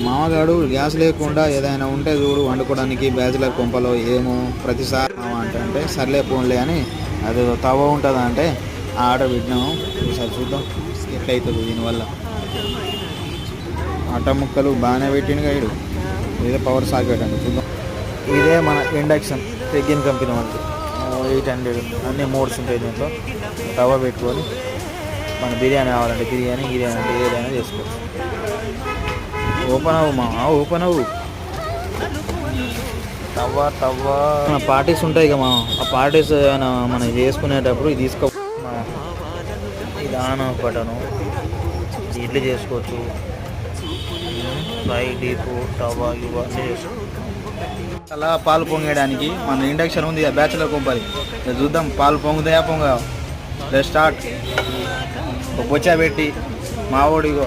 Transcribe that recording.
మామగాడు gas లేకుండా ఏదైనా ఉంటే చూడు వండుకోవడానికి బ్యాచిలర్ కొంపలో ఏమో ప్రతిసారి మామ అంటే సర్లే పోన్లే అని అది తవ్వ ఉంటుందా అంటే ఆర్డర్ పెట్టినాము. ఒకసారి చూద్దాం ఎట్లయితుంది దీనివల్ల. ఆట ముక్కలు బాగానే పెట్టిండు గైడు. ఇదే పవర్ సాకెట్ అండి చూద్దాం. ఇదే మన ఇండక్షన్ పెగ్గిన్ కంపెనీ మనకి 800 అన్నీ మోడ్స్ ఉంటాయి. దీంట్లో తవ్వ పెట్టుకొని మన బిర్యానీ కావాలంటే బిర్యానీ అంటే ఏదైనా చేసుకోవచ్చు. ఓపెన్ అవ్వు మా ఓపెన్ అవ్వు. తవ్వ పార్టీస్ ఉంటాయి ఇక మా ఆ పార్టీస్ ఏమైనా మనం చేసుకునేటప్పుడు ఇది తీసుకో. ఇది ఆన్ ఆఫ్ బటను ఇడ్లీ చేసుకోవచ్చు. ఫ్రై డీపు తవ్వ ఇవన్నీ చేసుకోవచ్చు. అలా పాలు పొంగేయడానికి మన ఇండక్షన్ ఉంది బ్యాచులర్ కొంపది. చూద్దాం పాలు పొంగుతాయా పొంగ. స్టార్ట్ ఒక బొచ్చా పెట్టి మావోడిగో